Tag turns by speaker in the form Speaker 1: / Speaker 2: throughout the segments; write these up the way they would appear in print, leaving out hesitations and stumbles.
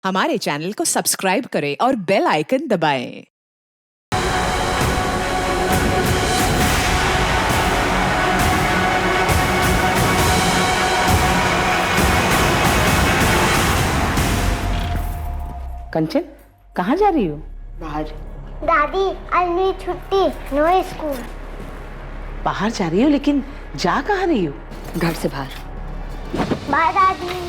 Speaker 1: हमारे चैनल को सब्सक्राइब करें और बेल आइकन दबाएं।
Speaker 2: कंचन, कहाँ जा रही हो?
Speaker 3: बाहर। दादी, आज मेरी छुट्टी, नो स्कूल।
Speaker 2: बाहर जा रही हो, लेकिन जा कहाँ रही हो?
Speaker 4: घर से बाहर।
Speaker 3: बाय दादी।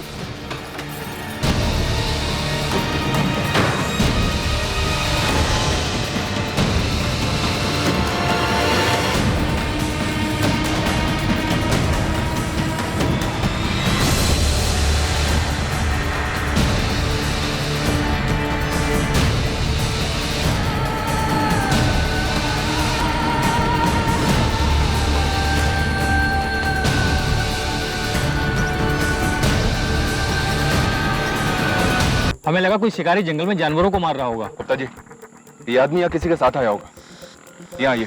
Speaker 5: हमें लगा कोई शिकारी जंगल में जानवरों को मार रहा होगा।
Speaker 6: गुप्ता जी, ये आदमी यहाँ किसी के साथ आया होगा। यहाँ ये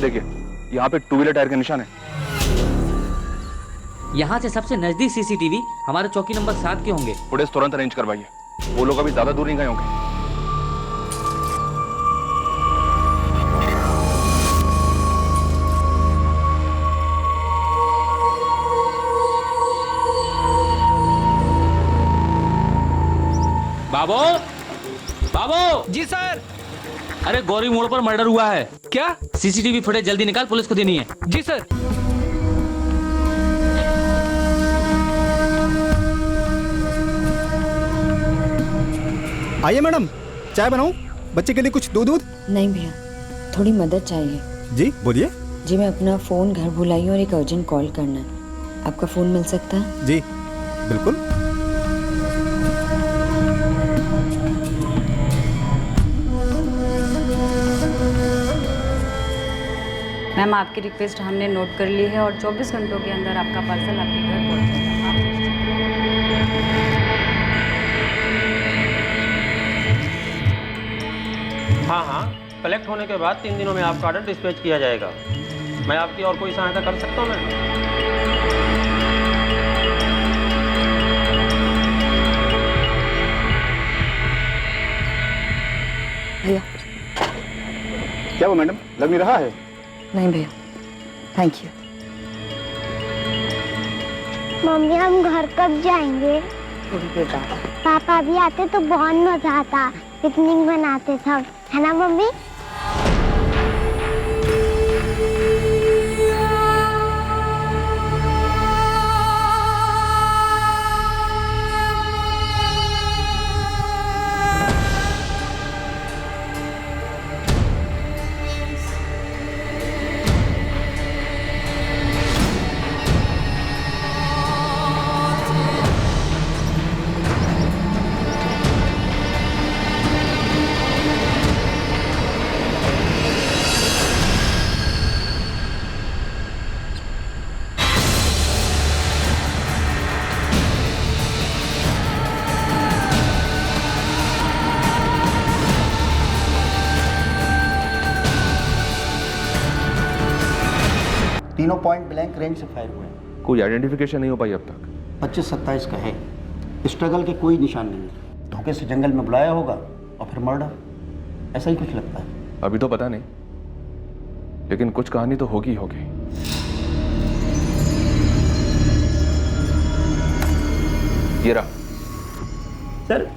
Speaker 6: देखिए, यहाँ पे 2 व्हीलर टायर के निशान है।
Speaker 7: यहाँ से सबसे नजदीक सीसीटीवी हमारे चौकी नंबर 7 के होंगे।
Speaker 6: फुटेज तुरंत अरेंज करवाइए। वो लोग अभी ज्यादा दूर नहीं गए होंगे।
Speaker 7: बाबू, बाबू।
Speaker 5: जी सर।
Speaker 7: अरे गौरी मोड़ पर मर्डर हुआ है।
Speaker 5: क्या?
Speaker 7: सीसीटीवी फुटेज जल्दी निकाल, पुलिस को देनी है।
Speaker 5: जी सर।
Speaker 8: आइए मैडम, चाय बनाऊं? बच्चे के लिए कुछ दूध?
Speaker 4: नहीं भैया, थोड़ी मदद चाहिए।
Speaker 8: जी बोलिए।
Speaker 4: जी मैं अपना फ़ोन घर भुलाई हूँ और एक अर्जेंट कॉल करना है। आपका फ़ोन मिल सकता है?
Speaker 8: जी बिल्कुल।
Speaker 9: मैम, आपकी रिक्वेस्ट हमने नोट कर ली है और 24 घंटों के अंदर आपका पार्सल आपके घर पहुंचेगा।
Speaker 10: हाँ, कलेक्ट होने के बाद 3 दिनों में आपका ऑर्डर डिस्पैच किया जाएगा। मैं आपकी और कोई सहायता कर सकता हूँ मैम?
Speaker 4: भैया।
Speaker 6: क्या वो मैडम, लग नहीं रहा है?
Speaker 4: नहीं भैया, थैंक यू।
Speaker 3: मम्मी, हम घर कब जाएंगे?
Speaker 4: थोड़ी देर बाद।
Speaker 3: पापा भी आते तो बहुत मजा आता, पिकनिक मनाते सब, है ना मम्मी?
Speaker 11: तीनों पॉइंट ब्लैंक रेंज से फायर हुए हैं।
Speaker 6: कोई आइडेंटिफिकेशन नहीं हो पाई अब तक।
Speaker 11: 25-27 का है। स्ट्रगल के कोई निशान नहीं है। धोखे से जंगल में बुलाया होगा और फिर मर्डर, ऐसा ही कुछ लगता है।
Speaker 6: अभी तो पता नहीं, लेकिन कुछ कहानी तो होगी। ये रहा।
Speaker 10: सर,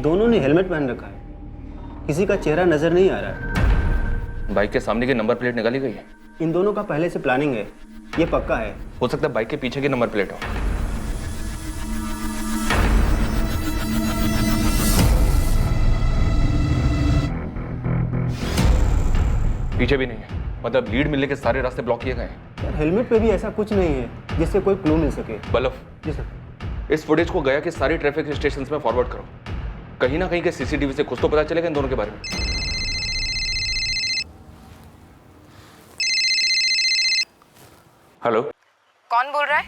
Speaker 10: दोनों ने हेलमेट पहन रखा है। किसी का चेहरा नजर नहीं आ रहा है।
Speaker 6: बाइक के सामने की नंबर प्लेट निकाली गई है।
Speaker 10: इन दोनों का पहले से प्लानिंग है, ये पक्का है।
Speaker 6: हो सकता है बाइक के पीछे की नंबर प्लेट हो। पीछे भी नहीं है, मतलब लीड मिलने के सारे रास्ते ब्लॉक किए गए हैं।
Speaker 10: सर, हेलमेट पे भी ऐसा कुछ नहीं है जिससे कोई क्लू मिल सके।
Speaker 6: बलफ,
Speaker 10: जी सर।
Speaker 6: इस फुटेज को गया कि सारी ट्रैफिक स्टेशन में फॉरवर्ड करो। कहीं ना कहीं के सीसीटीवी से कुछ तो पता चलेगा इन दोनों के बारे में।
Speaker 12: हेलो,
Speaker 13: कौन बोल रहा है?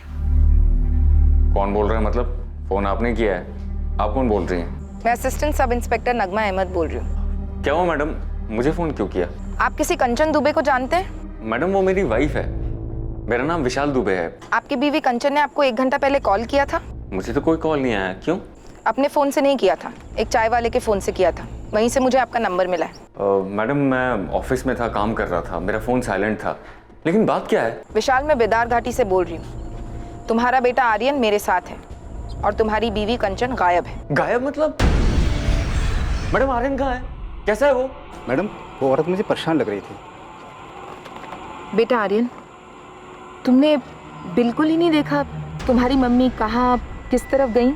Speaker 12: कौन बोल रहा है मतलब? फोन आपने किया है। आप कौन बोल रही हैं?
Speaker 13: मैं असिस्टेंट सब इंस्पेक्टर नगमा अहमद बोल रही हूँ।
Speaker 12: क्या हुआ मैडम, मुझे फोन क्यों किया?
Speaker 13: आप किसी कंचन दुबे को जानते हैं?
Speaker 12: मैडम, वो मेरी वाइफ है। मेरा नाम विशाल दुबे है।
Speaker 13: आपकी बीवी कंचन ने आपको 1 घंटा पहले कॉल किया था?
Speaker 12: मुझे तो कोई कॉल नहीं आया। क्यों?
Speaker 13: अपने फ़ोन से नहीं किया था, एक चाय वाले के फ़ोन से किया था। वहीं से मुझे आपका नंबर मिला है।
Speaker 12: मैडम मैं ऑफिस में था, काम कर रहा था, मेरा फ़ोन साइलेंट था। लेकिन बात क्या है?
Speaker 13: विशाल, मैं बेदार घाटी से बोल रही हूँ। तुम्हारा बेटा आर्यन मेरे साथ है और तुम्हारी बीवी कंचन गायब है।
Speaker 12: गायब मतलब? मैडम आर्यन कहाँ है? कैसा है वो?
Speaker 8: मैडम वो औरत मुझे परेशान लग रही थी।
Speaker 13: बेटा आर्यन, तुमने बिल्कुल ही नहीं देखा तुम्हारी मम्मी कहाँ किस तरफ गई?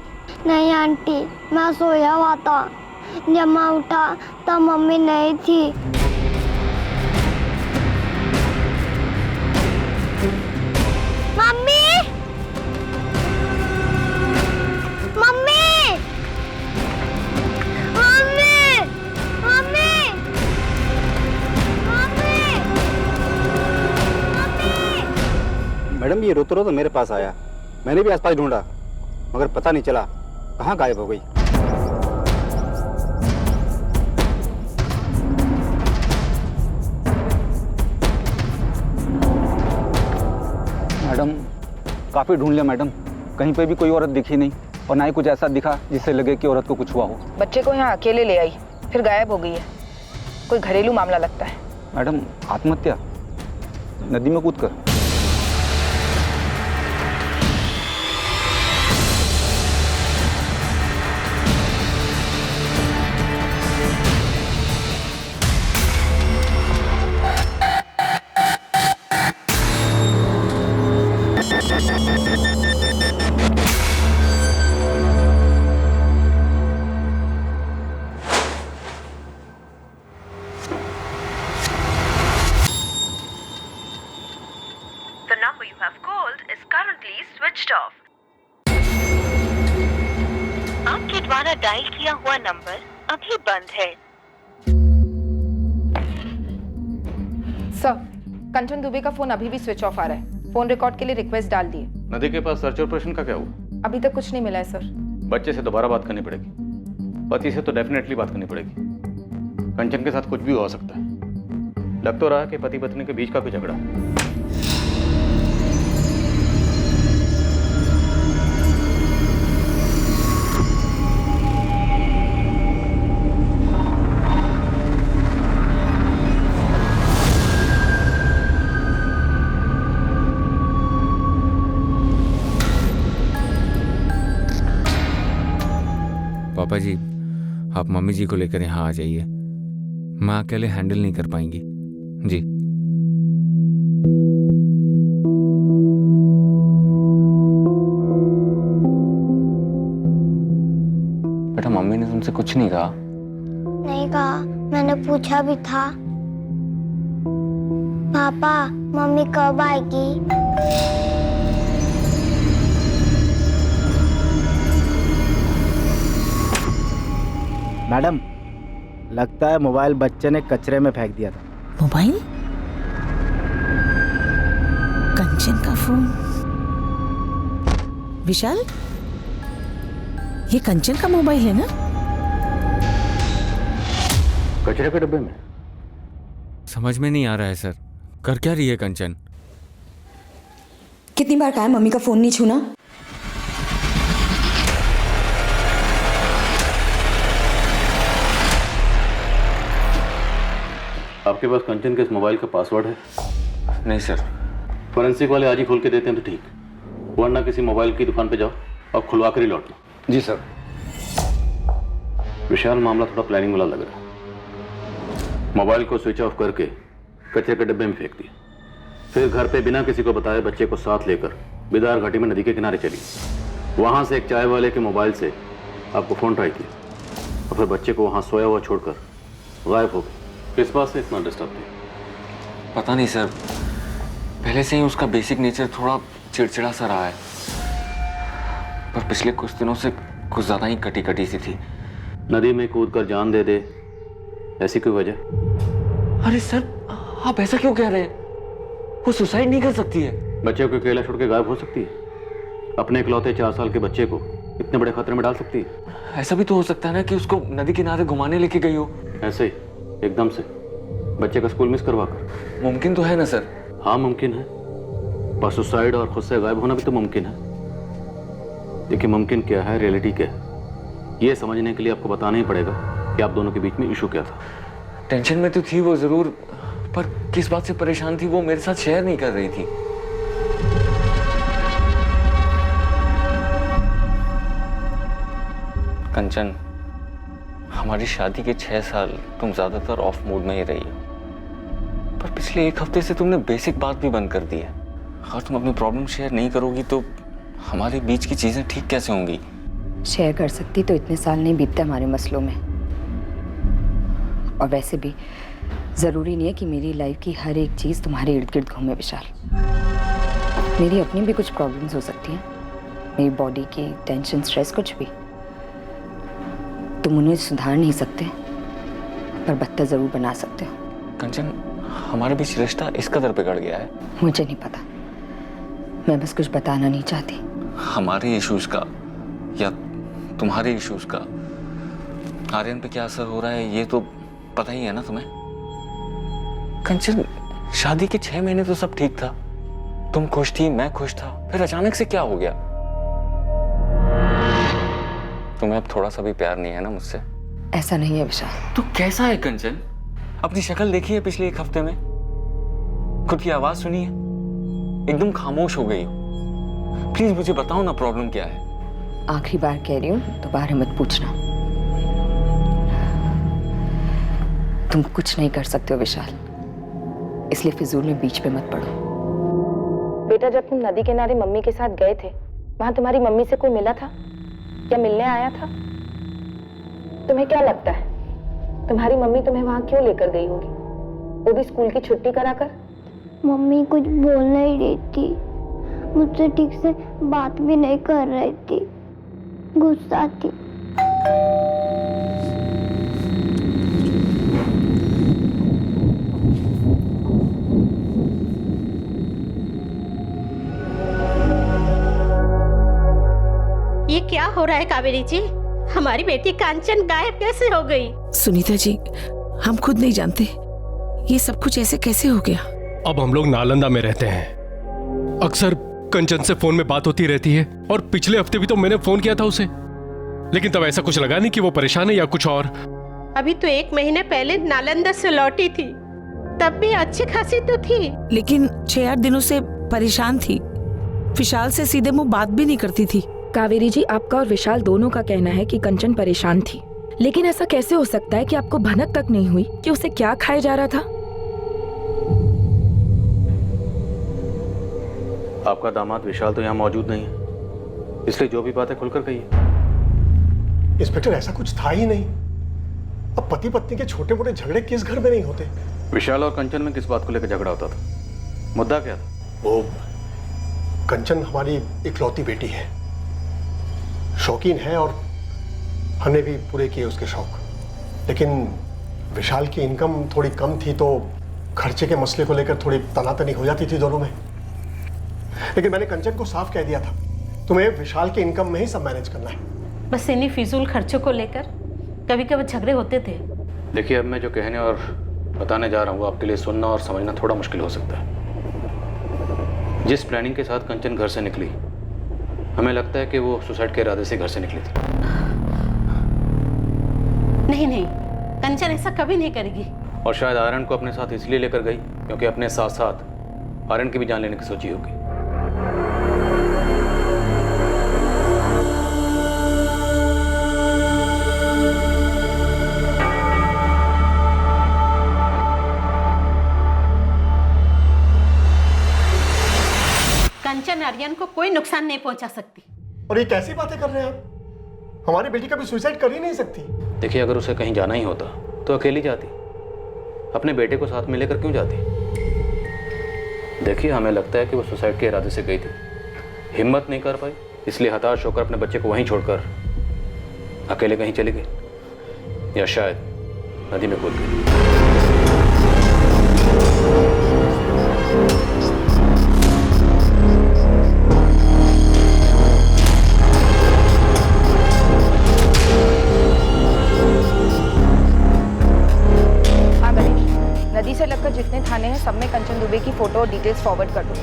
Speaker 3: नहीं आंटी, मैं सोया हुआ था। जब मैं उठा तब मम्मी नहीं थी। Mummy, mummy, mummy, mummy, mummy.
Speaker 8: Madam ये रोते रोते मेरे पास आया। मैंने भी आसपास ढूंढा मगर पता नहीं चला कहाँ गायब हो गई। मैडम काफी ढूंढ लिया मैडम, कहीं पे भी कोई औरत दिखी नहीं और ना ही कुछ ऐसा दिखा जिससे लगे कि औरत को कुछ हुआ हो।
Speaker 13: बच्चे को यहाँ अकेले ले आई, फिर गायब हो गई है। कोई घरेलू मामला लगता है।
Speaker 8: मैडम आत्महत्या, नदी में कूद कर।
Speaker 2: The number you have called is currently switched off. आपके द्वारा डायल किया हुआ नंबर अभी बंद है।
Speaker 13: सर, कंचन दुबे का फोन अभी भी स्विच ऑफ आ रहा है। फोन रिकॉर्ड के लिए रिक्वेस्ट डाल दिए।
Speaker 6: नदी के पास सर्च ऑपरेशन का क्या हुआ?
Speaker 13: अभी तक कुछ नहीं मिला है सर।
Speaker 6: बच्चे से दोबारा बात करनी पड़ेगी, पति से तो डेफिनेटली बात करनी पड़ेगी। कंचन के साथ कुछ भी हो सकता है। लग तो रहा है कि पति पत्नी के बीच का कोई झगड़ा है।
Speaker 12: पापा जी, आप मम्मी जी को लेकर यहाँ आ जाइए। माँ अकेले हैंडल नहीं कर पाएंगी जी। बेटा मम्मी ने तुमसे कुछ नहीं कहा?
Speaker 3: नहीं कहा, मैंने पूछा भी था। पापा, मम्मी कब आएगी?
Speaker 11: मैडम लगता है मोबाइल बच्चे ने कचरे में फेंक दिया था।
Speaker 2: मोबाइल? कंचन का फोन? विशाल, ये कंचन का मोबाइल है ना?
Speaker 11: कचरे के डब्बे में?
Speaker 12: समझ में नहीं आ रहा है सर, कर क्या रही है कंचन?
Speaker 4: कितनी बार कहा है मम्मी का फोन नहीं छूना?
Speaker 10: आपके पास कंचन के इस मोबाइल का पासवर्ड है?
Speaker 12: नहीं सर।
Speaker 10: फोरेंसिक वाले आज ही खोल के देते हैं तो ठीक, वरना किसी मोबाइल की दुकान पे जाओ और खुलवा कर ही लौटना।
Speaker 8: जी सर।
Speaker 10: विशाल, मामला थोड़ा प्लानिंग वाला लग रहा है। मोबाइल को स्विच ऑफ करके कचरे के डब्बे में फेंक दिया, फिर घर पे बिना किसी को बताए बच्चे को साथ लेकर बेदार घाटी में नदी के किनारे चली। वहां से एक चाय वाले के मोबाइल से आपको फोन ट्राई किया और फिर बच्चे को वहां सोया हुआ छोड़कर गायब हो गए। किस बात से इतना डिस्टर्ब थे?
Speaker 12: पता नहीं सर, पहले से ही उसका बेसिक नेचर थोड़ा चिड़चिड़ा सा रहा है, पर पिछले कुछ दिनों से कुछ ज्यादा ही कटी कटी सी थी।
Speaker 10: नदी में कूदकर जान दे दे, ऐसी कोई वजह?
Speaker 12: अरे सर, आप ऐसा क्यों कह रहे हैं? वो सुसाइड नहीं कर सकती है।
Speaker 10: बच्चे को अकेला छोड़ के गायब हो सकती है? अपने इकलौते 4 साल के बच्चे को इतने बड़े खतरे में डाल सकती है?
Speaker 12: ऐसा भी तो हो सकता है ना कि उसको नदी किनारे घुमाने लेके गई हो।
Speaker 10: ऐसे एकदम से बच्चे का स्कूल मिस करवा कर?
Speaker 12: मुमकिन तो है ना सर?
Speaker 10: हाँ मुमकिन है, पर सुसाइड और खुद से गायब होना भी तो मुमकिन है। देखिए मुमकिन क्या है, रियलिटी क्या है, ये समझने के लिए आपको बताना ही पड़ेगा कि आप दोनों के बीच में इशू क्या था।
Speaker 12: टेंशन में तो थी वो जरूर, पर किस बात से परेशान थी वो मेरे साथ शेयर नहीं कर रही थी। कंचन, हमारी शादी के 6 साल तुम ज्यादातर ऑफ मूड में ही रही हो, पर पिछले 1 हफ्ते से तुमने बेसिक बात भी बंद कर दी है। अगर तुम अपनी प्रॉब्लम शेयर नहीं करोगी तो हमारे बीच की चीजें ठीक कैसे होंगी?
Speaker 4: शेयर कर सकती तो इतने साल नहीं बीतते हमारे मसलों में। और वैसे भी ज़रूरी नहीं है कि मेरी लाइफ की हर एक चीज़ तुम्हारे इर्द गिर्द घूमे विशाल। मेरी अपनी भी कुछ प्रॉब्लम्स हो सकती हैं, मेरी बॉडी की टेंशन, स्ट्रेस, कुछ भी। तुम उन्हें सुधार नहीं सकते पर बदतर ज़रूर बना सकते हो।
Speaker 12: कंचन, हमारे बीच रिश्ता इस कदर बिगड़ गया है।
Speaker 4: मुझे नहीं पता, मैं बस कुछ बताना नहीं चाहती।
Speaker 12: हमारे इश्यूज का या तुम्हारे इश्यूज का आर्यन पे क्या असर हो रहा है ये तो पता ही है ना तुम्हें। कंचन, शादी के 6 महीने तो सब ठीक था, तुम खुश थी, मैं खुश था, फिर अचानक से क्या हो गया? तुम्हें अब थोड़ा सा भी प्यार नहीं है ना मुझसे?
Speaker 4: ऐसा नहीं है विशाल।
Speaker 12: तो कैसा है कंचन? अपनी शक्ल देखी है पिछले 1 हफ्ते में? खुद की आवाज सुनी है? एकदम खामोश हो गई हो। प्लीज मुझे बताओ ना प्रॉब्लम क्या है।
Speaker 4: आखिरी बार कह रही हूँ, दोबारा मत पूछना। तुम कुछ नहीं कर सकते हो विशाल, इसलिए फिजूल में बीच पे मत पड़ो।
Speaker 13: बेटा, जब तुम नदी किनारे मम्मी के साथ गए थे, वहां तुम्हारी मम्मी से कोई मिला था या मिलने आया था? तुम्हें क्या लगता है तुम्हारी मम्मी तुम्हें वहां क्यों लेकर गई होगी, वो भी स्कूल की छुट्टी कराकर?
Speaker 3: मम्मी कुछ बोल नहीं रही थी, मुझसे ठीक से बात भी नहीं कर रही थी, गुस्सा थी।
Speaker 14: ये क्या हो रहा है कावेरी जी? हमारी बेटी कांचन गायब कैसे हो गई?
Speaker 2: सुनीता जी, हम खुद नहीं जानते ये सब कुछ ऐसे कैसे हो गया।
Speaker 15: अब हम लोग नालंदा में रहते हैं, अक्सर कंचन से फोन में बात होती रहती है, और पिछले हफ्ते भी तो मैंने फोन किया था उसे, लेकिन तब ऐसा कुछ लगा नहीं कि वो परेशान है या कुछ और।
Speaker 14: अभी तो 1 महीने पहले नालंदा से लौटी थी, तब भी अच्छी खासी तो थी।
Speaker 2: लेकिन 6-8 दिनों से परेशान थी, विशाल से सीधे मुंह बात भी नहीं करती थी।
Speaker 13: कावेरी जी, आपका और विशाल दोनों का कहना है कि कंचन परेशान थी, लेकिन ऐसा कैसे हो सकता है कि आपको भनक तक नहीं हुई कि उसे क्या खाया जा रहा था?
Speaker 6: आपका दामाद विशाल तो यहाँ मौजूद नहीं है, इसलिए जो भी बात है खुलकर कहिए।
Speaker 16: इंस्पेक्टर, ऐसा कुछ था ही नहीं। अब पति पत्नी के छोटे मोटे झगड़े किस घर में नहीं होते।
Speaker 6: विशाल और कंचन में किस बात को लेकर झगड़ा होता था? मुद्दा क्या था?
Speaker 16: वो कंचन हमारी इकलौती बेटी है, शौकीन है, और हमने भी पूरे किए उसके शौक। लेकिन विशाल की इनकम थोड़ी कम थी तो खर्चे के मसले को लेकर थोड़ी तनातनी हो जाती थी दोनों में। लेकिन मैंने कंचन को साफ कह दिया था, तुम्हें विशाल के इनकम में ही सब मैनेज करना है।
Speaker 14: बस इन्हीं फिजूल खर्चों को लेकर कभी कभी झगड़े होते थे।
Speaker 6: देखिए, अब मैं जो कहने और बताने जा रहा हूँ आपके लिए सुनना और समझना थोड़ा मुश्किल हो सकता है। जिस प्लानिंग के साथ कंचन घर से निकली, हमें लगता है कि वो सुसाइड के इरादे से घर से निकली थी।
Speaker 14: नहीं नहीं, कंचन ऐसा कभी नहीं करेगी।
Speaker 6: और शायद आर्यन को अपने साथ इसलिए लेकर गई क्योंकि अपने साथ साथ आर्यन की भी जान लेने की सोची होगी।
Speaker 14: कंचन आर्यन को कोई नुकसान नहीं पहुंचा सकती।
Speaker 16: और ये कैसी बातें कर रहे हैं आप? हमारी बेटी कभी सुसाइड कर ही नहीं सकती।
Speaker 6: देखिए, अगर उसे कहीं जाना ही होता तो अकेली जाती, अपने बेटे को साथ में लेकर क्यों जाती? देखिए, हमें लगता है कि वो सुसाइड के इरादे से गई थी, हिम्मत नहीं कर पाई, इसलिए हताश होकर अपने बच्चे को वहीं छोड़कर अकेले कहीं चली गई, या शायद नदी में कूद गई।
Speaker 13: नदी से लगकर जितने थाने हैं सब में कंचन दुबे की फोटो और डिटेल्स फॉरवर्ड कर दो।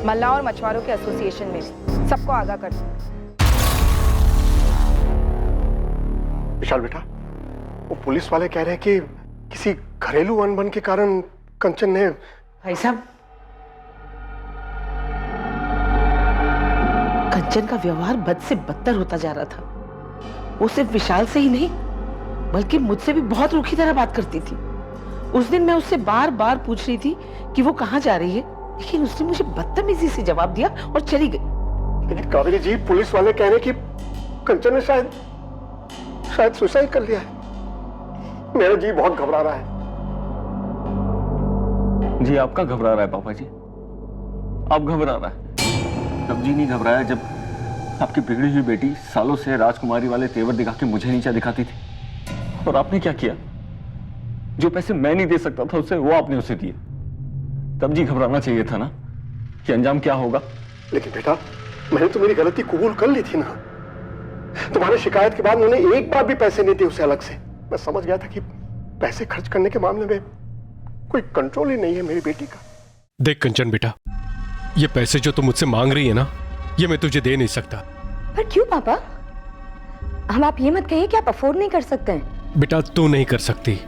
Speaker 13: मल्ला और मछुआरों के एसोसिएशन में भी सबको आगाह कर दो।
Speaker 16: विशाल बेटा, वो पुलिस वाले कह रहे हैं कि किसी घरेलू अनबन के कारण कंचन ने।
Speaker 2: भाई साहब, कंचन का व्यवहार बद से बदतर होता जा रहा था। वो सिर्फ विशाल से ही नहीं बल्कि मुझसे भी बहुत रूखी तरह बात करती थी। उस दिन मैं उससे बार बार पूछ रही थी कि वो कहाँ जा रही है, लेकिन उसने मुझे बदतमीजी से जवाब दिया और चली गई।
Speaker 16: लेकिन कावेरी जी, पुलिस वाले कह रहे हैं कि कंचन ने शायद सुसाइड कर लिया है। मेरा जी बहुत घबरा रहा है।
Speaker 12: जी आपका घबरा रहा है पापा जी, आप घबरा रहा है। तब जी नहीं घबराया जब आपकी बिगड़ी हुई बेटी सालों से राजकुमारी वाले तेवर दिखा के मुझे नीचा दिखाती थी, और आपने क्या किया? जो पैसे मैं नहीं दे सकता था उसे वो आपने उसे दिए। तब जी घबराना चाहिए था ना कि अंजाम क्या होगा।
Speaker 16: लेकिन बेटा, मैंने तो मेरी गलती कबूल कर ली थी ना। तुम्हारी शिकायत के बाद उन्होंने एक बार भी पैसे नहीं दिए उसे अलग से। मैं समझ गया था कि पैसे खर्च करने के मामले में कोई कंट्रोल ही नहीं है मेरी बेटी का।
Speaker 15: देख कंचन बेटा, ये पैसे जो तुम मुझसे मांग रही है ना, ये मैं तुझे दे नहीं सकता।
Speaker 4: पर क्यों पापा? हम आप ये मत कहिए कि आप अफोर्ड नहीं कर सकते हैं।
Speaker 15: बेटा तू नहीं कर सकती,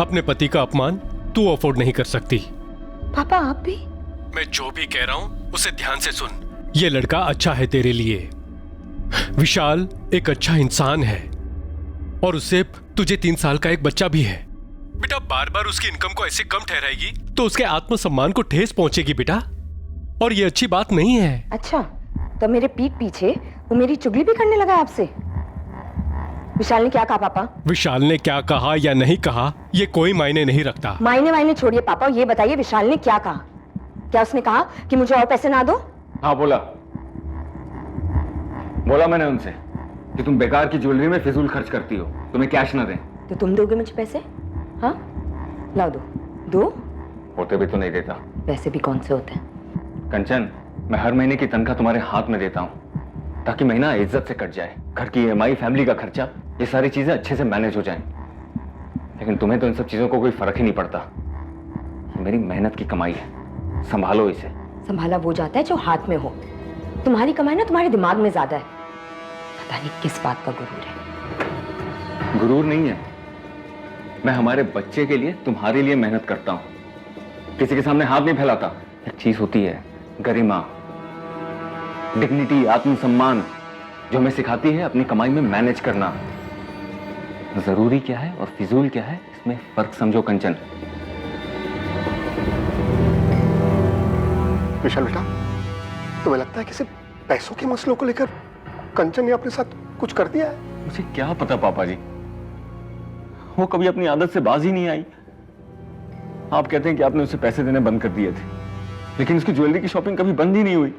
Speaker 15: अपने पति का अपमान तू अफोर्ड नहीं कर सकती।
Speaker 4: पापा आप भी?
Speaker 15: मैं जो भी कह रहा हूं उसे ध्यान से सुन। ये लड़का अच्छा है तेरे लिए। विशाल एक अच्छा इंसान है और उससे तुझे 3 साल का एक बच्चा भी है। बेटा बार बार उसकी इनकम को ऐसे कम ठहराएगी तो उसके आत्मसम्मान को ठेस पहुंचेगी बेटा, और ये अच्छी बात नहीं है।
Speaker 4: अच्छा, तो मेरे पीठ पीछे वो मेरी चुगली भी करने लगा आपसे? विशाल ने क्या कहा पापा?
Speaker 15: विशाल ने क्या कहा या नहीं कहा ये कोई मायने नहीं रखता।
Speaker 4: मायने छोड़िए पापा, ये बताइए विशाल ने क्या कहा? क्या उसने कहा कि मुझे और पैसे ना दो?
Speaker 12: हाँ बोला मैंने उनसे कि तुम बेकार की ज्वेलरी में फिजूल खर्च करती हो, तुम्हें कैश ना दें।
Speaker 4: तो तुम दोगे मुझे पैसे? हाँ लाओ, दो।
Speaker 12: होते भी तो नहीं देता।
Speaker 4: पैसे भी कौन से होते हैं?
Speaker 12: कंचन, मैं हर महीने की तनख्वाह तुम्हारे हाथ में देता हूँ ताकि महीना इज्जत से कट जाए। घर की EMI, फैमिली का खर्चा, ये सारी चीजें अच्छे से मैनेज हो जाएं। लेकिन तुम्हें तो इन सब चीजों को कोई फर्क ही नहीं पड़ता। ये मेरी मेहनत की कमाई है, संभालो इसे।
Speaker 4: संभाला वो जाता है जो हाथ में हो। तुम्हारी कमाई ना तुम्हारे दिमाग में ज्यादा है। पता नहीं किस बात का गुरूर है।
Speaker 12: गुरूर नहीं है, मैं हमारे बच्चे के लिए, तुम्हारे लिए मेहनत करता हूं, किसी के सामने हाथ नहीं फैलाता। एक चीज होती है गरिमा, डिग्निटी, आत्मसम्मान, जो हमें सिखाती है अपनी कमाई में मैनेज करना। जरूरी क्या है और फिजूल क्या है, इसमें फर्क समझो कंचन।
Speaker 16: विशाल बेटा, तुम्हें लगता है कि सिर्फ पैसों के मसलों को लेकर कंचन ने अपने साथ कुछ कर दिया है?
Speaker 12: मुझे क्या पता पापा जी, वो कभी अपनी आदत से बाज ही नहीं आई। आप कहते हैं कि आपने उसे पैसे देने बंद कर दिए थे, लेकिन उसकी ज्वेलरी की शॉपिंग कभी बंद ही नहीं हुई।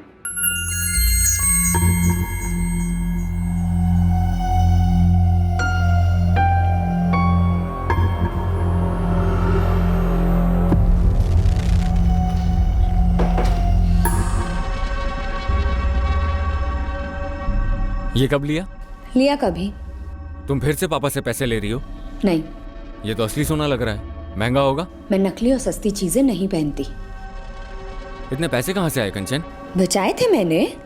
Speaker 5: ये कब लिया?
Speaker 4: लिया कभी?
Speaker 5: तुम फिर से पापा से पैसे ले रही हो?
Speaker 4: नहीं।
Speaker 5: ये तो असली सोना लग रहा है, महंगा होगा।
Speaker 4: मैं नकली और सस्ती चीजें नहीं पहनती।
Speaker 5: इतने पैसे कहाँ से आए कंचन?
Speaker 4: बचाए थे मैंने।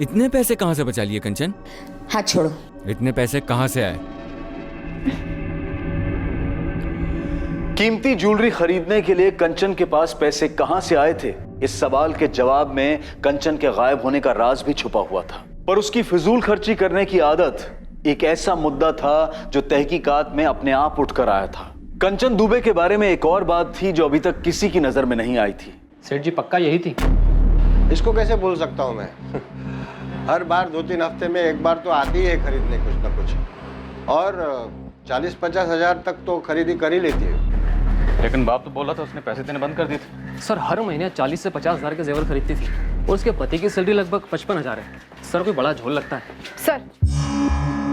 Speaker 5: इतने पैसे कहाँ से बचा लिए कंचन?
Speaker 4: हाथ छोड़ो।
Speaker 5: इतने पैसे कहाँ से आए?
Speaker 17: कीमती ज्वेलरी खरीदने के लिए कंचन के पास पैसे कहां से आए थे, इस सवाल के जवाब में कंचन के गायब होने का राज भी छुपा हुआ था। पर उसकी फिजूल खर्ची करने की आदत एक ऐसा मुद्दा था जो तहकीकात में अपने आप उठकर आया था। कंचन दुबे के बारे में एक और बात थी जो अभी तक किसी की नजर में नहीं आई थी।
Speaker 5: सेठ जी पक्का यही थी?
Speaker 18: इसको कैसे बोल सकता हूं मैं? हर बार 2-3 हफ्ते में एक बार तो आती है खरीदने कुछ ना कुछ, और 40-50 हजार तक तो खरीदी कर ही लेती है।
Speaker 6: लेकिन बाप तो बोला था उसने पैसे देने बंद कर दिए थे।
Speaker 7: सर हर महीने 40 से 50 हजार के जेवर खरीदती थी और उसके पति की सैलरी लगभग 55 हजार है। सर कोई बड़ा झोल लगता है।
Speaker 13: सर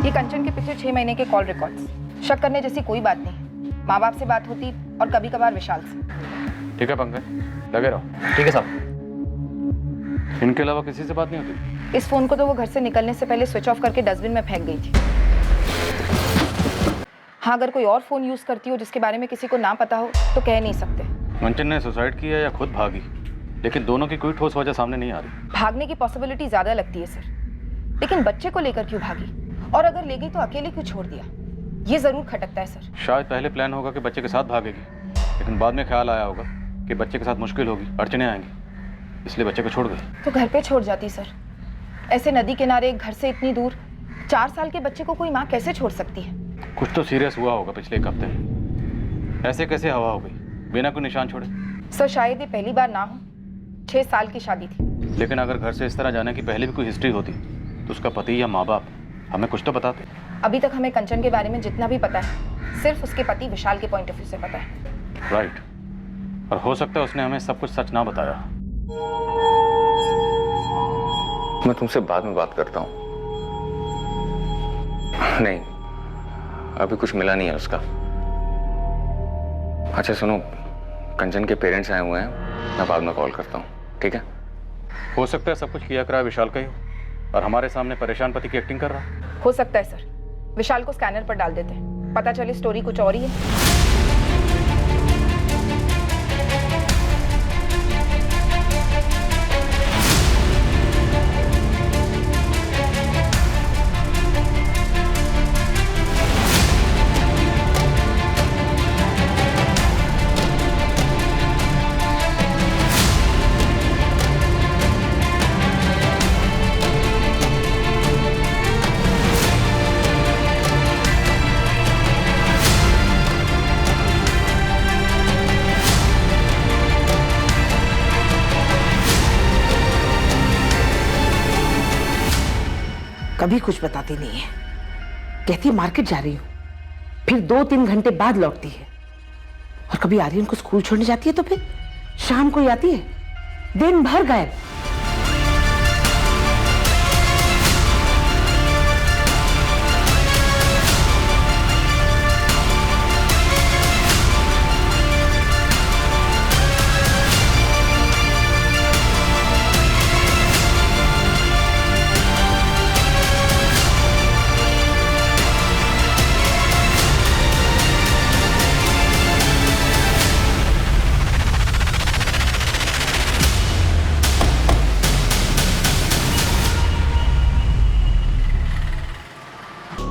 Speaker 13: ये कंचन के पिछले 6 महीने के कॉल रिकॉर्ड, शक करने जैसी कोई बात नहीं। माँ बाप से बात होती और कभी कभार विशाल से।
Speaker 6: ठीक है पंकज, लगे रहो।
Speaker 7: ठीक है साहब।
Speaker 6: इनके अलावा किसी से बात नहीं होती?
Speaker 13: इस फोन को तो वो घर से निकलने से पहले स्विच ऑफ करके डस्टबिन में फेंक गई थी। हाँ, अगर कोई और फोन यूज करती हो जिसके बारे में किसी को ना पता हो तो कह नहीं सकते।
Speaker 6: कंचन ने सुसाइड किया या खुद भागी, लेकिन दोनों की कोई ठोस वजह सामने नहीं आ रही।
Speaker 13: भागने की पॉसिबिलिटी ज्यादा लगती है सर, लेकिन बच्चे को लेकर क्यों भागी? और अगर ले गई तो अकेले क्यों छोड़ दिया? ये जरूर खटकता है सर।
Speaker 6: शायद पहले प्लान होगा कि बच्चे के साथ भागेगी, लेकिन बाद में ख्याल आया होगा कि बच्चे के साथ मुश्किल होगी, अड़चने आएंगी, इसलिए बच्चे को छोड़ गई।
Speaker 13: तो घर पे छोड़ जाती सर। ऐसे नदी किनारे घर से इतनी दूर 4 साल के बच्चे को कोई माँ कैसे छोड़ सकती है?
Speaker 6: कुछ तो सीरियस हुआ होगा पिछले 1 हफ्ते में। ऐसे कैसे हवा हो गई बिना कोई निशान छोड़े?
Speaker 13: सर शायद ये पहली बार ना हो, 6 साल की शादी थी।
Speaker 6: लेकिन अगर घर से इस तरह जाने की पहले भी कोई हिस्ट्री होती तो उसका पति या माँ बाप हमें कुछ तो बताते।
Speaker 13: अभी तक हमें कंचन के बारे में जितना भी पता है सिर्फ उसके पति विशाल के पॉइंट ऑफ व्यू से पता है।
Speaker 6: राइट, और हो सकता है उसने हमें सब कुछ सच ना बताया।
Speaker 12: मैं तुमसे बाद में बात करता हूँ। नहीं, अभी कुछ मिला नहीं है उसका। अच्छा सुनो, कंचन के पेरेंट्स आए हुए हैं, मैं बाद में कॉल करता हूँ, ठीक है?
Speaker 6: हो सकता है सब कुछ किया करा विशाल का ही हो और हमारे सामने परेशान पति की एक्टिंग कर रहा।
Speaker 13: हो सकता है सर। विशाल को स्कैनर पर डाल देते हैं, पता चले स्टोरी कुछ और ही है।
Speaker 2: कभी कुछ बताती नहीं है, कहती है मार्केट जा रही हूं, फिर 2-3 घंटे बाद लौटती है। और कभी आर्यन को स्कूल छोड़ने जाती है तो फिर शाम को ही आती है, दिन भर गायब।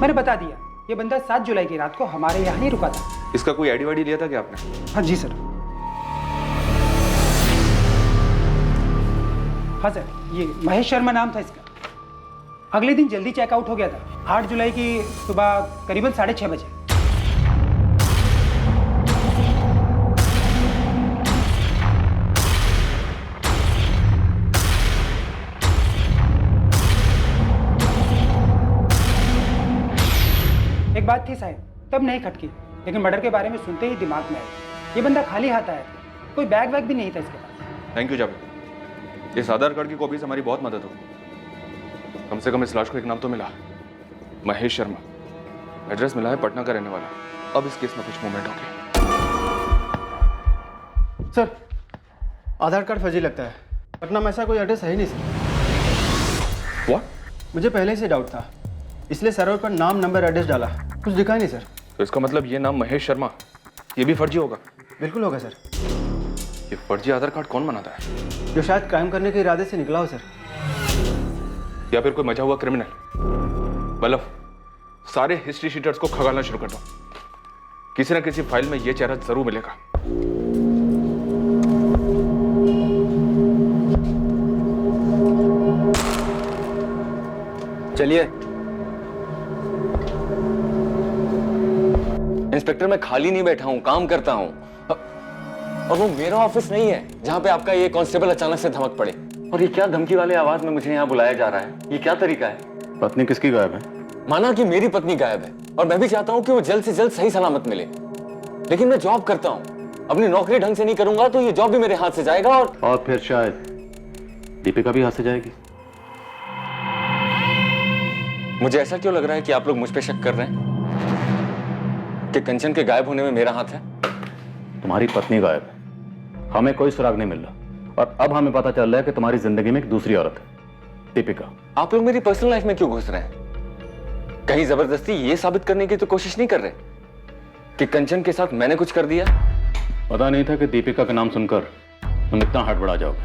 Speaker 19: मैंने बता दिया, ये बंदा 7 जुलाई की रात को हमारे यहाँ ही रुका था।
Speaker 20: इसका कोई आईडी वाईडी लिया था क्या आपने?
Speaker 19: हाँ जी सर। हाँ सर, ये महेश शर्मा नाम था इसका। अगले दिन जल्दी चेकआउट हो गया था, 8 जुलाई की सुबह करीबन 6:30 बजे। एक बात थी साहब, तब नहीं खटकी, लेकिन मर्डर के बारे में सुनते ही दिमाग में आया। ये बंदा खाली हाथ आया था, कोई बैग वैग भी नहीं था इसके पास।
Speaker 20: थैंक यू जावेद, इस आधार कार्ड की कॉपी से हमारी बहुत मदद होगी। कम से कम इस लाश को एक नाम तो मिला, महेश शर्मा। एड्रेस मिला है पटना का रहने वाला। अब इस केस में कुछ मूवमेंट होगी।
Speaker 21: सर, आधार कार्ड फर्जी लगता है, पटना में ऐसा कोई एड्रेस है ही नहीं सर।
Speaker 20: What?
Speaker 21: मुझे पहले से डाउट था, इसलिए सर्वर पर नाम नंबर एड्रेस डाला, कुछ दिखा ही नहीं सर।
Speaker 20: तो इसका मतलब ये नाम महेश शर्मा, ये भी फर्जी होगा?
Speaker 21: बिल्कुल होगा सर।
Speaker 20: ये फर्जी आधार कार्ड कौन बनाता है?
Speaker 21: जो शायद क्राइम करने के इरादे से निकला हो सर।
Speaker 20: या फिर कोई मचा हुआ क्रिमिनल। मतलब सारे हिस्ट्री शीटर्स को खगालना शुरू कर दो, किसी न किसी फाइल में ये चेहरा जरूर मिलेगा।
Speaker 12: चलिए। इंस्पेक्टर, मैं खाली नहीं बैठा हूं, काम करता हूं। और वो मेरा ऑफिस नहीं है जहां पे आपका ये कांस्टेबल अचानक से धमक पड़े। और ये क्या धमकी वाले आवाज में मुझे यहाँ बुलाया जा रहा है? ये क्या तरीका है?
Speaker 6: पत्नी किसकी गायब है?
Speaker 12: माना कि मेरी पत्नी गायब है, और मैं भी चाहता हूँ कि वो जल्द से जल्द सही सलामत मिले, लेकिन मैं जॉब करता हूँ। अपनी नौकरी ढंग से नहीं करूंगा तो ये जॉब भी मेरे हाथ से जाएगा। और
Speaker 6: फिर शायद दीपिका भी हाथ से जाएगी।
Speaker 12: मुझे ऐसा क्यों लग रहा है कि आप लोग मुझ पे शक कर रहे हैं कि कंचन के गायब होने में मेरा हाथ है?
Speaker 6: तुम्हारी पत्नी गायब है, हमें कोई सुराग नहीं मिल रहा, और अब हमें पता चल रहा है कि तुम्हारी जिंदगी में एक दूसरी औरत है, दीपिका।
Speaker 12: आप लोग मेरी पर्सनल लाइफ में क्यों घुस रहे हैं? कहीं जबरदस्ती ये साबित करने की तो कोशिश नहीं कर रहे कि कंचन के साथ मैंने कुछ कर दिया?
Speaker 6: पता नहीं था कि दीपिका का नाम सुनकर तुम इतना हड़बड़ा जाओगे।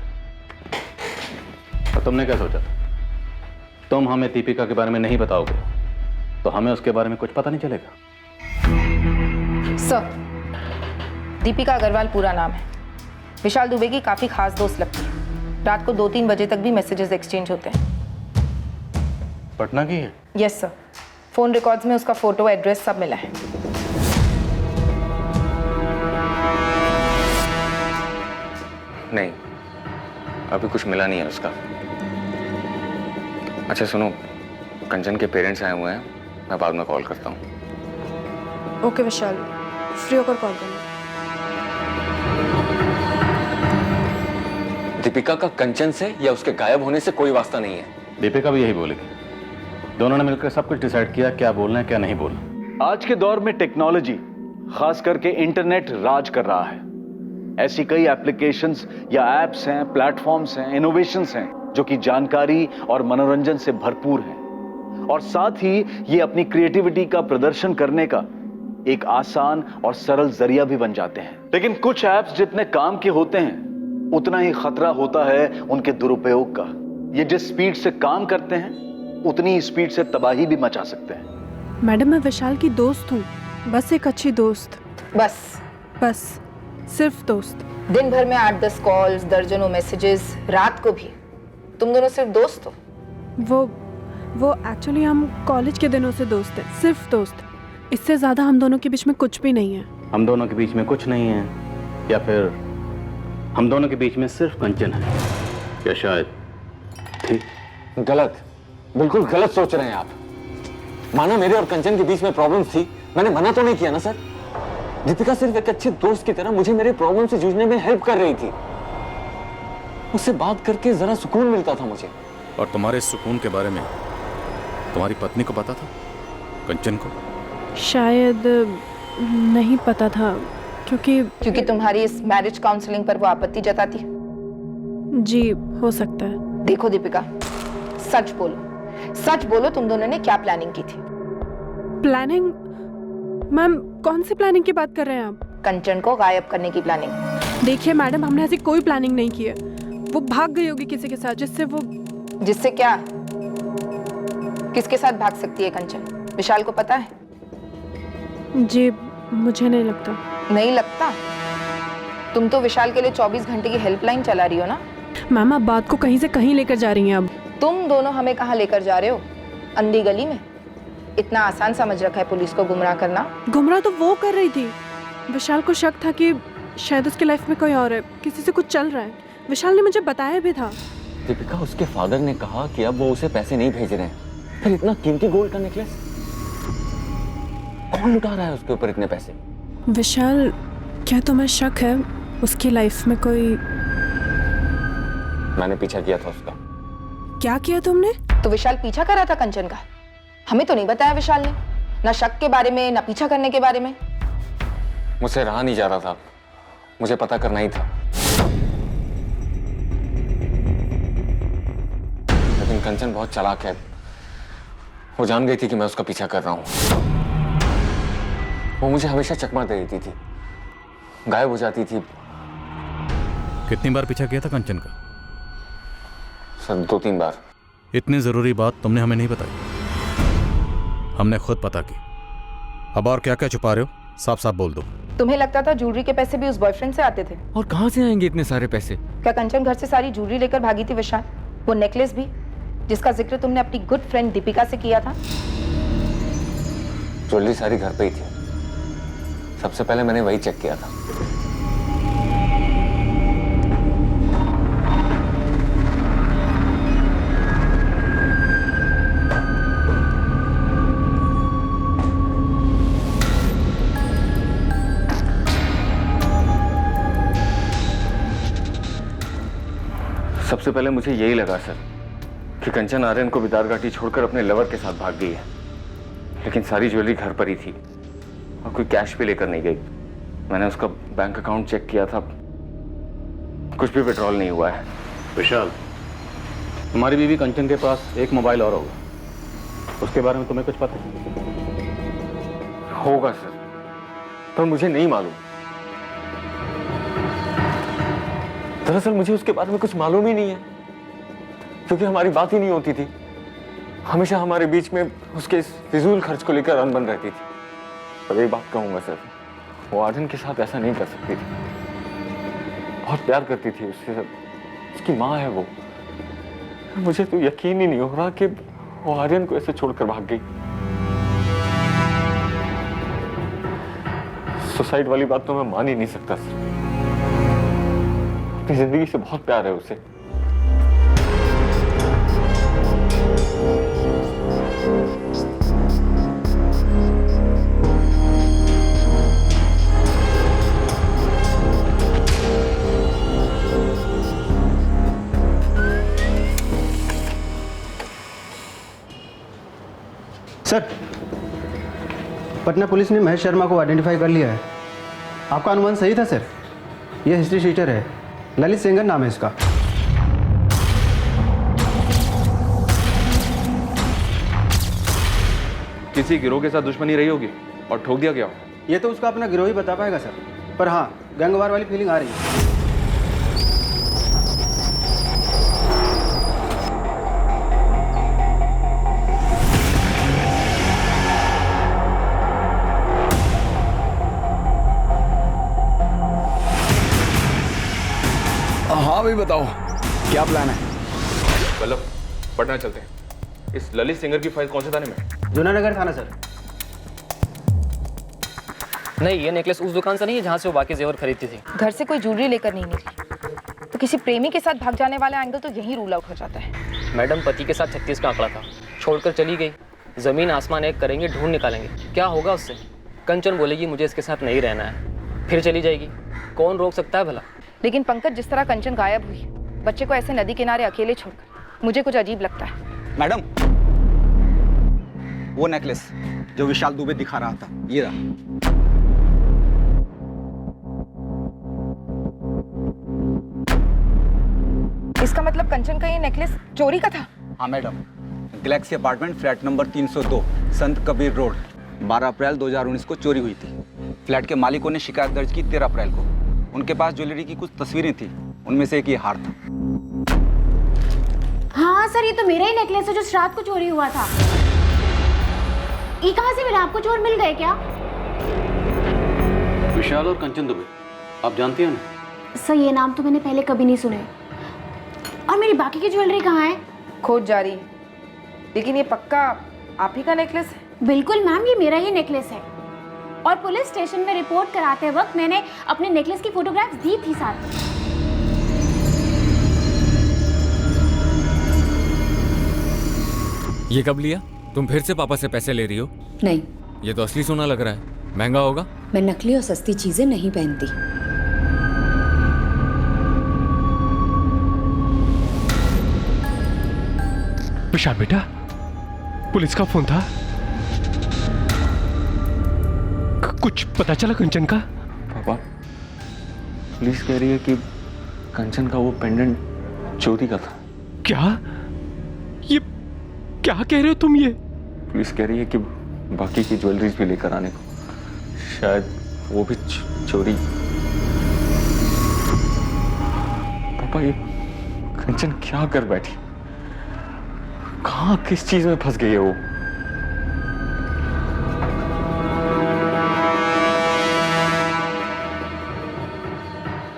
Speaker 6: और तुमने क्या सोचा था? तुम हमें दीपिका के बारे में नहीं बताओगे, तो हमें उसके बारे में कुछ पता नहीं चलेगा?
Speaker 13: सर, दीपिका अग्रवाल पूरा नाम है। विशाल दुबे की काफी खास दोस्त लगती है। रात को 2-3 बजे तक भी मैसेजेस एक्सचेंज होते हैं।
Speaker 6: पटना की है?
Speaker 13: यस सर, फोन रिकॉर्ड्स में उसका फोटो, एड्रेस सब मिला है।
Speaker 12: नहीं, अभी कुछ मिला नहीं है उसका। अच्छा सुनो, कंचन के पेरेंट्स आए हुए हैं, मैं बाद में कॉल करता हूँ।
Speaker 1: ओके विशाल, फ्री होकर कॉल करना।
Speaker 12: दीपिका का कंचन से या उसके गायब होने से कोई वास्ता नहीं है।
Speaker 6: दीपिका भी यही बोलेगी। दोनों ने मिलकर सब कुछ डिसाइड किया, क्या बोलना है क्या नहीं बोलना।
Speaker 17: आज के दौर में टेक्नोलॉजी, खास करके इंटरनेट राज कर रहा है। ऐसी कई एप्लीकेशंस या एप्स हैं, प्लेटफॉर्म्स हैं, इनोवेशंस हैं जो कि जानकारी और मनोरंजन से भरपूर हैं, और साथ ही ये अपनी क्रिएटिविटी का प्रदर्शन करने का एक आसान और सरल जरिया भी बन जाते हैं। लेकिन कुछ ऐप्स जितने काम के होते हैं, उतना ही खतरा होता है उनके दुरुपयोग का। ये जिस स्पीड से काम करते हैं, उतनी ही स्पीड से तबाही भी मचा सकते हैं।
Speaker 1: मैडम, मैं विशाल की दोस्त हूँ, बस एक अच्छी दोस्त।
Speaker 13: बस
Speaker 1: सिर्फ दोस्त।
Speaker 13: दिन भर में 8-10 कॉल्स, दर्जनों मैसेजेस, रात को भी। तुम दोनों सिर्फ दोस्त हो?
Speaker 1: वो एक्चुअली हम कॉलेज के दिनों से दोस्त हैं, सिर्फ दोस्त। इससे ज्यादा हम दोनों के बीच में कुछ भी नहीं है।
Speaker 6: हम दोनों के बीच में कुछ नहीं है, या फिर हम दोनों के बीच में सिर्फ कंचन है, या शायद ठीक?
Speaker 12: गलत, बिल्कुल गलत सोच रहे हैं आप। माना मेरे और कंचन के बीच में प्रॉब्लम थी, मैंने मना तो नहीं किया ना सर। दीपिका सिर्फ एक अच्छे दोस्त की तरह मुझे मेरे प्रॉब्लम से जूझने में हेल्प कर रही थी। उससे बात करके जरा सुकून मिलता था मुझे।
Speaker 6: और तुम्हारे सुकून के बारे में तुम्हारी पत्नी को पता था? कंचन को?
Speaker 1: शायद नहीं पता था, क्योंकि
Speaker 13: तुम्हारी इस मैरिज काउंसलिंग पर वो आपत्ति जताती।
Speaker 1: जी, हो सकता है।
Speaker 13: देखो दीपिका, सच बोलो तुम दोनों ने क्या प्लानिंग की थी?
Speaker 1: प्लानिंग? मैम, कौन सी प्लानिंग की बात कर रहे हैं आप?
Speaker 13: कंचन को गायब करने की प्लानिंग।
Speaker 1: देखिए मैडम, हमने ऐसी कोई प्लानिंग नहीं की है। वो भाग गई होगी किसी के साथ,
Speaker 13: जिससे क्या? किसके साथ भाग सकती है कंचन? विशाल को पता है?
Speaker 1: जी, मुझे नहीं लगता।
Speaker 13: नहीं लगता? तुम तो विशाल के लिए 24 घंटे की हेल्पलाइन चला रही हो ना?
Speaker 1: मैम, आप बात को कहीं से कहीं लेकर जा रही हैं। अब
Speaker 13: तुम दोनों हमें कहाँ लेकर जा रहे हो? अंधी गली में? इतना आसान समझ रखा है पुलिस को गुमराह करना?
Speaker 1: गुमराह तो वो कर रही थी। विशाल को शक था कि शायद उसकी लाइफ में कोई और है, किसी से कुछ चल रहा है। विशाल ने मुझे बताया भी था।
Speaker 12: दीपिका, उसके फादर ने कहा कि अब वो उसे पैसे नहीं भेज रहे हैं। फिर इतना कीमती गोल्ड का नेकलेस कौन लुटा रहा है उसके ऊपर इतने पैसे?
Speaker 1: विशाल, क्या तुम्हें शक है उसकी लाइफ में कोई?
Speaker 12: मैंने पीछा किया था उसका।
Speaker 1: क्या किया तुमने?
Speaker 13: तो विशाल पीछा कर रहा था कंचन का? हमें तो नहीं बताया विशाल ने, ना शक के बारे में, ना पीछा करने के बारे में।
Speaker 12: मुझसे रहा नहीं जा रहा था, मुझे पता करना ही था। लेकिन कंचन बहुत चालाक है। वो जान गई थी कि मैं उसका पीछा कर रहा हूं। वो मुझे हमेशा चकमा दे देती थी, गायब हो जाती थी।
Speaker 6: कितनी बार पीछा किया था कंचन का?
Speaker 12: सर, 2-3 बार।
Speaker 6: इतनी जरूरी बात तुमने हमें नहीं बताई, हमने खुद पता की। अब और क्या क्या छुपा रहे हो? साफ साफ बोल दो।
Speaker 13: तुम्हें लगता था ज्वेलरी के पैसे भी उस बॉयफ्रेंड से आते थे?
Speaker 5: और कहां से आएंगे इतने सारे पैसे?
Speaker 13: क्या कंचन घर से सारी ज्वेलरी लेकर भागी थी विशाल? वो नेकलेस भी, जिसका जिक्र तुमने अपनी गुड फ्रेंड दीपिका से किया था?
Speaker 12: ज्वेलरी सारी घर पे ही थी। सबसे पहले मैंने वही चेक किया था। सबसे पहले मुझे यही लगा सर कि कंचन आर्यन को बिदार घाटी छोड़कर अपने लवर के साथ भाग गई है। लेकिन सारी ज्वेलरी घर पर ही थी और कोई कैश भी लेकर नहीं गई। मैंने उसका बैंक अकाउंट चेक किया था, कुछ भी विड्रॉल नहीं हुआ है।
Speaker 6: विशाल, तुम्हारी बीवी कंचन के पास एक मोबाइल और होगा, उसके बारे में तुम्हें कुछ पता है?
Speaker 12: होगा सर, पर मुझे नहीं मालूम। दरअसल मुझे उसके बारे में कुछ मालूम ही नहीं है, क्योंकि हमारी बात ही नहीं होती थी। हमेशा हमारे बीच में उसके इस फिजूल खर्च को लेकर अनबन रहती थी। पर एक बात कहूंगा सर, वो आर्यन के साथ ऐसा नहीं कर सकती थी। बहुत प्यार करती थी उससे, उसकी माँ है वो। मुझे तो यकीन ही नहीं हो रहा कि वो आर्यन को ऐसे छोड़कर भाग गई। सुसाइड वाली बात तो मैं मान ही नहीं सकता सर। अपनी जिंदगी से बहुत प्यार है उसे।
Speaker 21: सर, पटना पुलिस ने महेश शर्मा को आइडेंटिफाई कर लिया है। आपका अनुमान सही था सर। यह हिस्ट्री शीटर है, ललित सेंगर नाम है इसका।
Speaker 20: किसी गिरोह के साथ दुश्मनी रही होगी और ठोक दिया गया।
Speaker 21: ये तो उसका अपना गिरोह ही बता पाएगा सर, पर हाँ गैंगवार वाली फीलिंग आ रही है।
Speaker 20: हाँ भाई बताओ, क्या प्लान है? मतलब पटना चलते हैं। इस ललित सिंगर की फाइल कौन से थाने में?
Speaker 21: जूनानगर थाना सर।
Speaker 7: नहीं, ये नेकलेस उस दुकान से नहीं है जहाँ से वो बाकी जेवर खरीदती थी।
Speaker 4: घर से कोई ज्वेलरी लेकर नहीं निकली तो किसी प्रेमी के साथ भाग जाने वाला एंगल तो यहीं रूल आउट हो जाता है।
Speaker 7: मैडम पति के साथ 36 का आंकड़ा था, छोड़कर चली गई। जमीन आसमान एक करेंगे, ढूंढ निकालेंगे, क्या होगा उससे? कंचन बोलेगी मुझे इसके साथ नहीं रहना है, फिर चली जाएगी। कौन रोक सकता है भला?
Speaker 4: लेकिन पंकज, जिस तरह कंचन गायब हुई, बच्चे को ऐसे नदी किनारे अकेले छोड़कर, मुझे कुछ अजीब लगता है।
Speaker 8: मैडम, वो नेकलेस जो विशाल दुबे दिखा रहा था, ये रहा।
Speaker 4: इसका मतलब कंचन का ये नेकलेस चोरी का था?
Speaker 8: हाँ madam, Galaxy apartment flat number 302 संत कबीर रोड 12 अप्रैल 2019 को चोरी हुई थी। फ्लैट के मालिकों ने शिकायत दर्ज की 13 अप्रैल को। उनके पास ज्वेलरी की कुछ तस्वीरें थी, उनमें से एक ये हार था।
Speaker 3: हाँ सर, ये तो मेरा ही नेकलेस है जो रात को चोरी हुआ था। ये कहाँ से मिला आपको? चोर मिल गए क्या?
Speaker 6: विशाल और कंचन दुबे, आप जानती हैं ना?
Speaker 3: सर, ये नाम तो मैंने पहले कभी नहीं सुने। और मेरी बाकी की ज्वेलरी कहाँ है?
Speaker 4: खोज जारी है, लेकिन ये पक्का आप ही का नेकलेस है?
Speaker 3: बिल्कुल मैम, ये मेरा ही नेकलेस है। और पुलिस स्टेशन में रिपोर्ट कराते वक्त मैंने अपने नेकलेस की फोटोग्राफ्स दी थी साथ में।
Speaker 5: ये कब लिया? तुम फिर से पापा से पैसे ले रही हो?
Speaker 4: नहीं।
Speaker 5: ये तो असली सोना लग रहा है, महंगा होगा।
Speaker 4: मैं नकली और सस्ती चीजें नहीं पहनती।
Speaker 15: विशाल बेटा, पुलिस का फोन था, कुछ पता चला कंचन का?
Speaker 12: पापा, पुलिस कह रही है कि कंचन का वो पेंडेंट चोरी का था।
Speaker 15: क्या? ये क्या कह रहे हो तुम? ये
Speaker 12: पुलिस कह रही है कि बाकी की ज्वेलरीज भी लेकर आने को, शायद वो भी चोरी। पापा, ये कंचन क्या कर बैठी? कहाँ किस चीज में फंस गई है वो?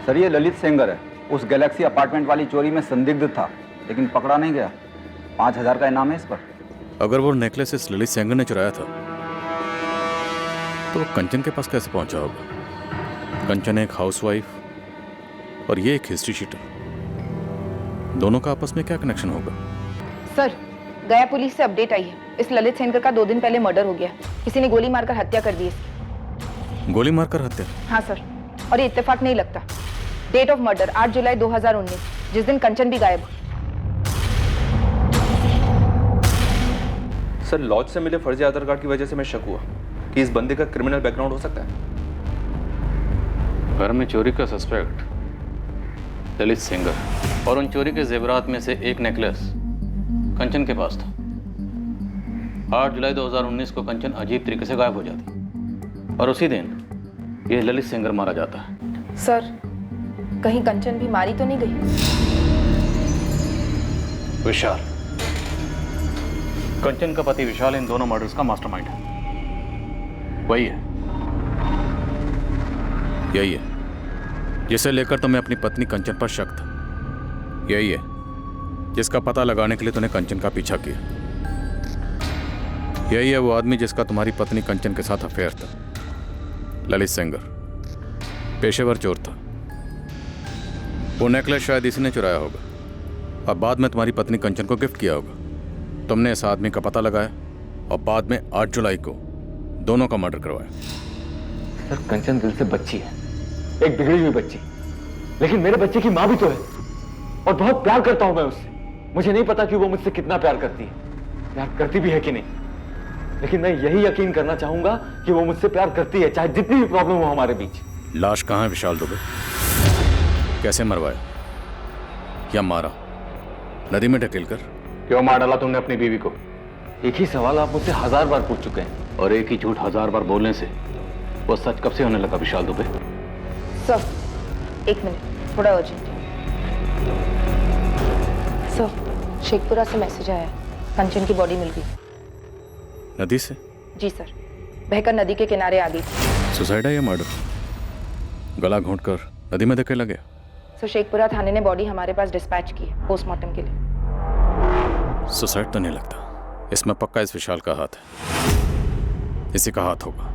Speaker 8: सर, ये ललित सेंगर है, उस गैलेक्सी अपार्टमेंट वाली चोरी में संदिग्ध था, लेकिन पकड़ा नहीं गया। 5000 का इनाम है इस पर।
Speaker 10: अगर वो नेकलेस इस ललित सेंगर ने चुराया था तो वो कंचन के पास कैसे पहुंचा होगा? कंचन एक हाउसवाइफ और ये एक हिस्ट्री शीटर, दोनों का आपस में क्या कनेक्शन होगा?
Speaker 4: सर, गया पुलिस से अपडेट आई है। इस ललित सेंगर का 2 दिन पहले मर्डर हो गया। किसी ने गोली मारकर हत्या कर दी इसकी।
Speaker 10: गोली मारकर हत्या?
Speaker 4: हाँ सर, और ये इत्तेफाक नहीं लगता। डेट ऑफ मर्डर 8 जुलाई 2019, जिस दिन कंचन भी गायब।
Speaker 20: सर, लॉज से मिले फर्जी आधार कार्ड की वजह से मैं शक हुआ कि इस बंदे का क्रिमिनल बैकग्राउंड हो सकता है।
Speaker 6: घर में चोरी का सस्पेक्ट ललित सिंगर और उन चोरी के जेवरात में से एक नेकलेस कंचन के पास था। 8 जुलाई 2019 को कंचन अजीब तरीके से गायब हो जाती और उसी दिन ये ललित सिंगर मारा जाता है।
Speaker 4: सर, कहीं कंचन भी मारी तो नहीं गई?
Speaker 6: विशाल, कंचन का पति विशाल इन दोनों मर्डर्स का मास्टरमाइंड है। वही है, यही है जिसे लेकर तुम्हें अपनी पत्नी कंचन पर शक था। यही है जिसका पता लगाने के लिए तूने कंचन का पीछा किया। यही है वो आदमी जिसका तुम्हारी पत्नी कंचन के साथ अफेयर था। ललित सेंगर पेशेवर चोर था। वो नेकलेस शायद इसी ने चुराया होगा और बाद में तुम्हारी पत्नी कंचन को गिफ्ट किया होगा। तुमने इस आदमी का पता लगाया और बाद में 8 जुलाई को दोनों का मर्डर करवाया।
Speaker 12: सर, कंचन दिल से बच्ची है, एक बिगड़ी हुई बच्ची, लेकिन मेरे बच्चे की माँ भी तो है और बहुत प्यार करता हूं मैं उससे। मुझे नहीं पता कि वो मुझसे कितना प्यार करती है, प्यार करती भी है कि नहीं, लेकिन मैं यही यकीन करना चाहूंगा कि वो मुझसे प्यार करती है, चाहे जितनी भी प्रॉब्लम हो हमारे बीच।
Speaker 6: लाश कहाँ है विशाल दुबे? कैसे मरवाया या मारा? नदी में ढकेल कर?
Speaker 10: क्यों मार डाला तुमने अपनी बीवी को?
Speaker 12: एक ही सवाल आप मुझसे 1000 बार पूछ चुके हैं
Speaker 10: और एक ही झूठ 1000 बार बोलने से वो सच कब से होने लगा विशाल दुबे?
Speaker 13: सर, 1 मिनट, थोड़ा अर्जेंट। सर, शेखपुरा से मैसेज आया, कंचन की बॉडी मिल गई।
Speaker 6: नदी से?
Speaker 13: जी सर, बहकर नदी के किनारे आ गई।
Speaker 6: सुसाइड है या मर्डर? गला घोंटकर नदी में धकेला गया?
Speaker 13: सर, शेखपुरा थाने ने बॉडी हमारे पास डिस्पैच की है पोस्टमार्टम के लिए।
Speaker 6: सुसाइड तो नहीं लगता, इसमें पक्का इस विशाल का हाथ है। इसी का हाथ होगा।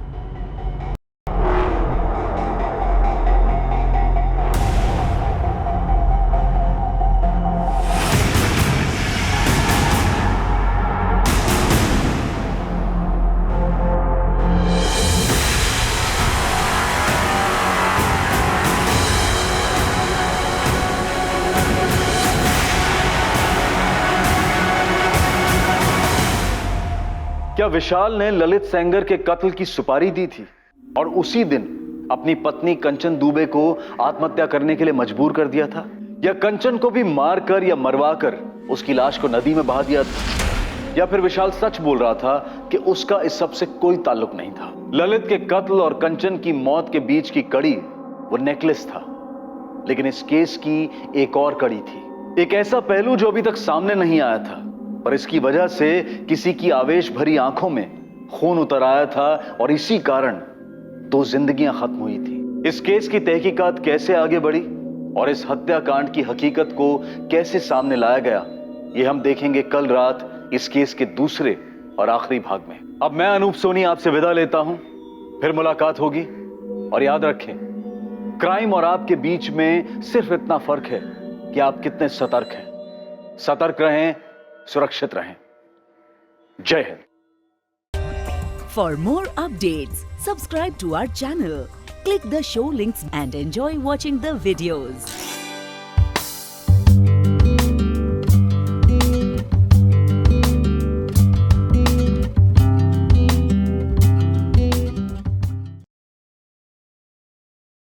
Speaker 17: क्या विशाल ने ललित सेंगर के कत्ल की सुपारी दी थी और उसी दिन अपनी पत्नी कंचन दुबे को आत्महत्या करने के लिए मजबूर कर दिया था, या कंचन को भी मारकर या मरवाकर उसकी लाश को नदी में बहा दिया था, या फिर विशाल सच बोल रहा था कि उसका इस सब से कोई ताल्लुक नहीं था? ललित के कत्ल और कंचन की मौत के बीच की कड़ी वो नेकलेस था, लेकिन इस केस की एक और कड़ी थी, एक ऐसा पहलू जो अभी तक सामने नहीं आया था, पर इसकी वजह से किसी की आवेश भरी आंखों में खून उतर आया था और इसी कारण 2 जिंदगियां खत्म हुई थी। इस केस की तहकीकात कैसे आगे बढ़ी और इस हत्याकांड की हकीकत को कैसे सामने लाया गया, ये हम देखेंगे कल रात इस केस के दूसरे और आखिरी भाग में। अब मैं अनूप सोनी आपसे विदा लेता हूं, फिर मुलाकात होगी। और याद रखें, क्राइम और आपके बीच में सिर्फ इतना फर्क है कि आप कितने सतर्क हैं। सतर्क रहें, सुरक्षित रहें। जय Hind.
Speaker 9: For more updates, subscribe to our channel, click the show links and enjoy watching the videos.